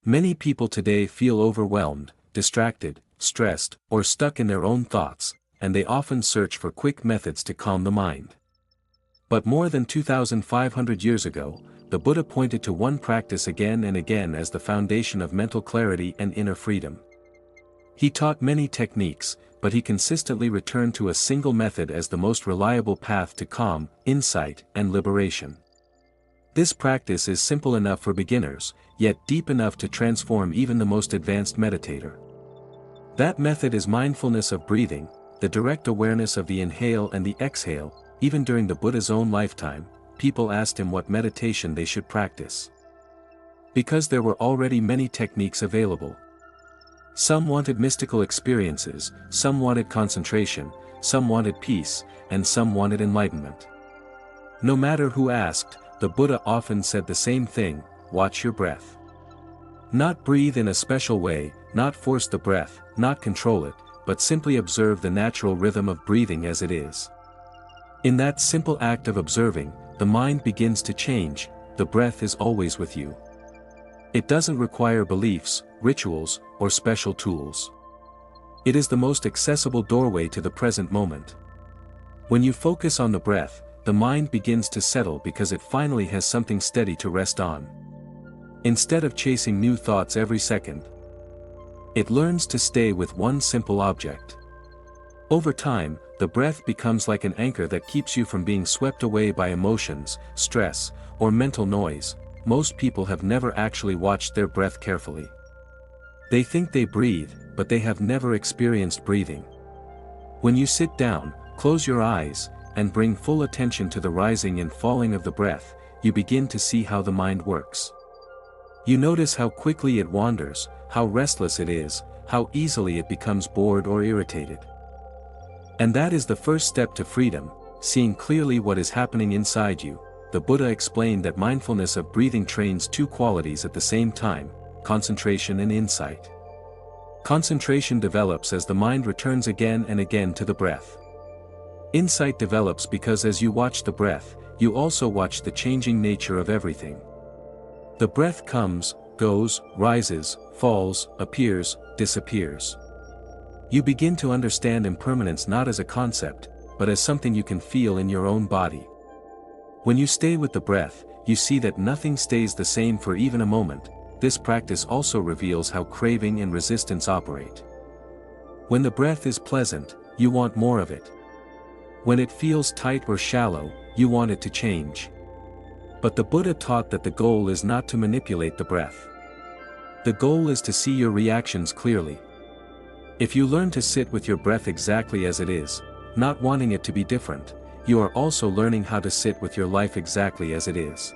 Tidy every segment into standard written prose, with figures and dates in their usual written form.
Many people today feel overwhelmed, distracted, stressed, or stuck in their own thoughts, and they often search for quick methods to calm the mind. But more than 2,500 years ago, the Buddha pointed to one practice again and again as the foundation of mental clarity and inner freedom. He taught many techniques, but he consistently returned to a single method as the most reliable path to calm, insight, and liberation. This practice is simple enough for beginners, yet deep enough to transform even the most advanced meditator. That method is mindfulness of breathing, the direct awareness of the inhale and the exhale. Even during the Buddha's own lifetime, people asked him what meditation they should practice. Because there were already many techniques available. Some wanted mystical experiences, some wanted concentration, some wanted peace, and some wanted enlightenment. No matter who asked, the Buddha often said the same thing: watch your breath. Not breathe in a special way, not force the breath, not control it, but simply observe the natural rhythm of breathing as it is. In that simple act of observing, the mind begins to change. The breath is always with you. It doesn't require beliefs, rituals, or special tools. It is the most accessible doorway to the present moment. When you focus on the breath, the mind begins to settle because it finally has something steady to rest on. Instead of chasing new thoughts every second, it learns to stay with one simple object. Over time, the breath becomes like an anchor that keeps you from being swept away by emotions, stress, or mental noise. Most people have never actually watched their breath carefully. They think they breathe, but they have never experienced breathing. When you sit down, close your eyes, and bring full attention to the rising and falling of the breath, you begin to see how the mind works. You notice how quickly it wanders, how restless it is, how easily it becomes bored or irritated. And that is the first step to freedom, seeing clearly what is happening inside you. The Buddha explained that mindfulness of breathing trains two qualities at the same time: concentration and insight. Concentration develops as the mind returns again and again to the breath. Insight develops because as you watch the breath, you also watch the changing nature of everything. The breath comes, goes, rises, falls, appears, disappears. You begin to understand impermanence not as a concept, but as something you can feel in your own body. When you stay with the breath, you see that nothing stays the same for even a moment. This practice also reveals how craving and resistance operate. When the breath is pleasant, you want more of it. When it feels tight or shallow, you want it to change. But the Buddha taught that the goal is not to manipulate the breath. The goal is to see your reactions clearly. If you learn to sit with your breath exactly as it is, not wanting it to be different, you are also learning how to sit with your life exactly as it is.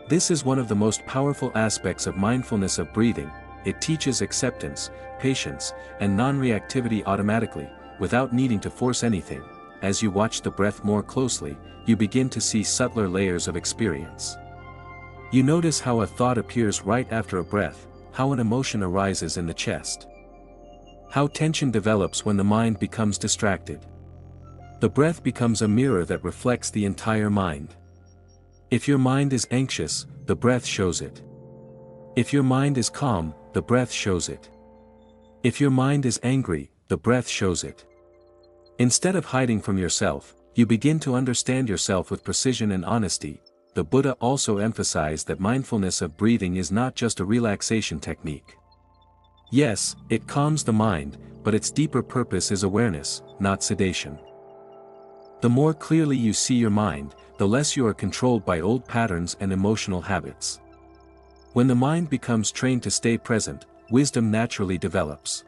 This is one of the most powerful aspects of mindfulness of breathing. It teaches acceptance, patience, and non-reactivity automatically, without needing to force anything. As you watch the breath more closely, you begin to see subtler layers of experience. You notice how a thought appears right after a breath, how an emotion arises in the chest, how tension develops when the mind becomes distracted. The breath becomes a mirror that reflects the entire mind. If your mind is anxious, the breath shows it. If your mind is calm, the breath shows it. If your mind is angry, the breath shows it. Instead of hiding from yourself, you begin to understand yourself with precision and honesty. The Buddha also emphasized that mindfulness of breathing is not just a relaxation technique. Yes, it calms the mind, but its deeper purpose is awareness, not sedation. The more clearly you see your mind, the less you are controlled by old patterns and emotional habits. When the mind becomes trained to stay present, wisdom naturally develops.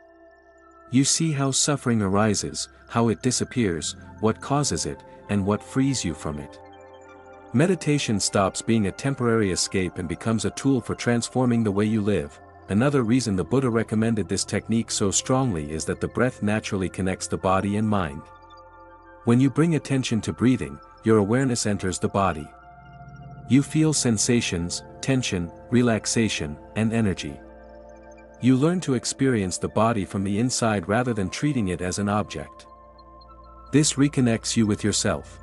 You see how suffering arises, how it disappears, what causes it, and what frees you from it. Meditation stops being a temporary escape and becomes a tool for transforming the way you live. Another reason the Buddha recommended this technique so strongly is that the breath naturally connects the body and mind. When you bring attention to breathing, your awareness enters the body. You feel sensations, tension, relaxation, and energy. You learn to experience the body from the inside rather than treating it as an object. This reconnects you with yourself.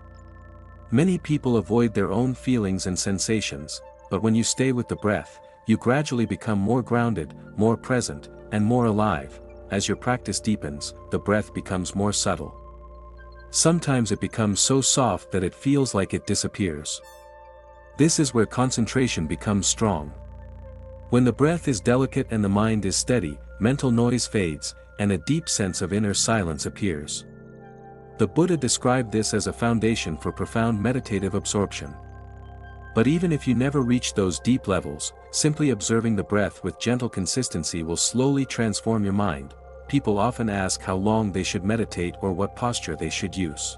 Many people avoid their own feelings and sensations, but when you stay with the breath, you gradually become more grounded, more present, and more alive. As your practice deepens, the breath becomes more subtle. Sometimes it becomes so soft that it feels like it disappears. This is where concentration becomes strong. When the breath is delicate and the mind is steady, mental noise fades, and a deep sense of inner silence appears. The Buddha described this as a foundation for profound meditative absorption. But even if you never reach those deep levels, simply observing the breath with gentle consistency will slowly transform your mind. People often ask how long they should meditate or what posture they should use.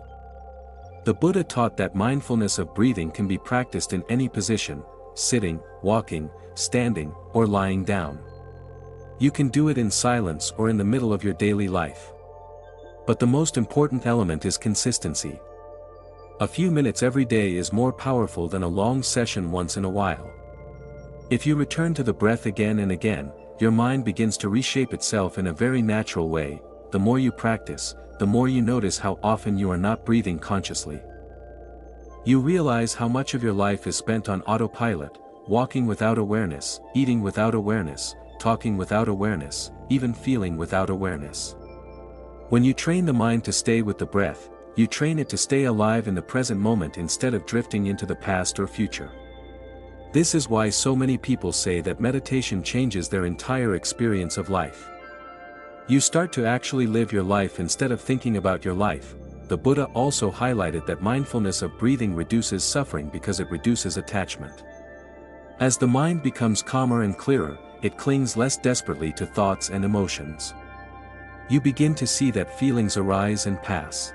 The Buddha taught that mindfulness of breathing can be practiced in any position: sitting, walking, standing, or lying down. You can do it in silence or in the middle of your daily life. But the most important element is consistency. A few minutes every day is more powerful than a long session once in a while. If you return to the breath again and again, your mind begins to reshape itself in a very natural way. The more you practice, the more you notice how often you are not breathing consciously. You realize how much of your life is spent on autopilot, walking without awareness, eating without awareness, talking without awareness, even feeling without awareness. When you train the mind to stay with the breath, you train it to stay alive in the present moment instead of drifting into the past or future. This is why so many people say that meditation changes their entire experience of life. You start to actually live your life instead of thinking about your life. The Buddha also highlighted that mindfulness of breathing reduces suffering because it reduces attachment. As the mind becomes calmer and clearer, it clings less desperately to thoughts and emotions. You begin to see that feelings arise and pass.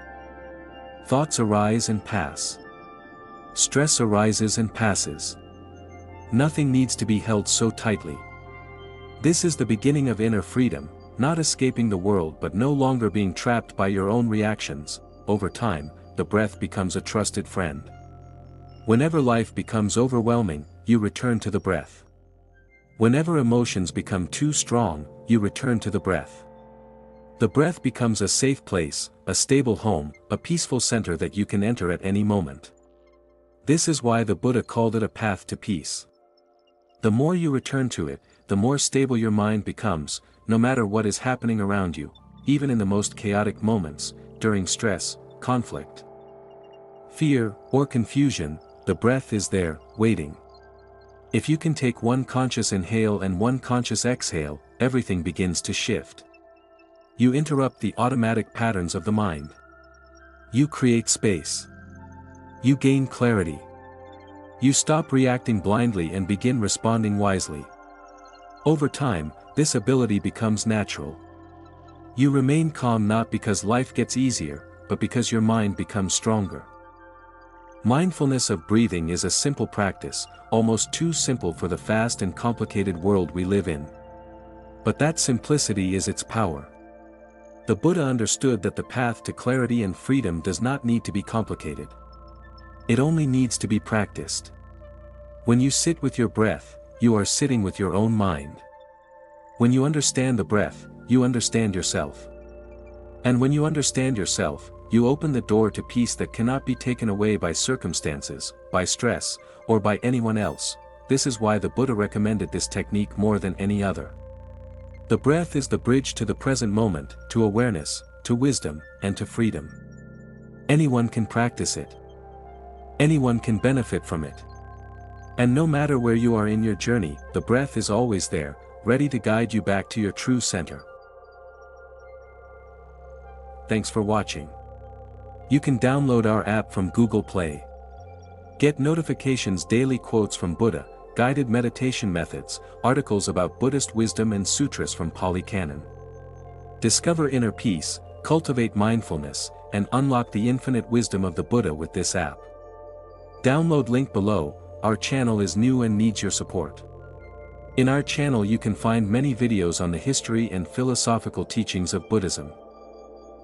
Thoughts arise and pass. Stress arises and passes. Nothing needs to be held so tightly. This is the beginning of inner freedom, not escaping the world but no longer being trapped by your own reactions. Over time, the breath becomes a trusted friend. Whenever life becomes overwhelming, you return to the breath. Whenever emotions become too strong, you return to the breath. The breath becomes a safe place, a stable home, a peaceful center that you can enter at any moment. This is why the Buddha called it a path to peace. The more you return to it, the more stable your mind becomes, no matter what is happening around you, even in the most chaotic moments, during stress, conflict, fear, or confusion, the breath is there, waiting. If you can take one conscious inhale and one conscious exhale, everything begins to shift. You interrupt the automatic patterns of the mind. You create space. You gain clarity. You stop reacting blindly and begin responding wisely. Over time, this ability becomes natural. You remain calm not because life gets easier, but because your mind becomes stronger. Mindfulness of breathing is a simple practice, almost too simple for the fast and complicated world we live in. But that simplicity is its power. The Buddha understood that the path to clarity and freedom does not need to be complicated. It only needs to be practiced. When you sit with your breath, you are sitting with your own mind. When you understand the breath, you understand yourself. And when you understand yourself, you open the door to peace that cannot be taken away by circumstances, by stress, or by anyone else. This is why the Buddha recommended this technique more than any other. The breath is the bridge to the present moment, to awareness, to wisdom, and to freedom. Anyone can practice it. Anyone can benefit from it. And no matter where you are in your journey, the breath is always there, ready to guide you back to your true center. Thanks for watching. You can download our app from Google Play. Get notifications, daily quotes from Buddha, guided meditation methods, articles about Buddhist wisdom and sutras from Pali Canon. Discover inner peace, cultivate mindfulness, and unlock the infinite wisdom of the Buddha with this app. Download link below. Our channel is new and needs your support. In our channel you can find many videos on the history and philosophical teachings of Buddhism.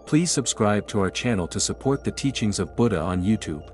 Please subscribe to our channel to support the teachings of Buddha on YouTube.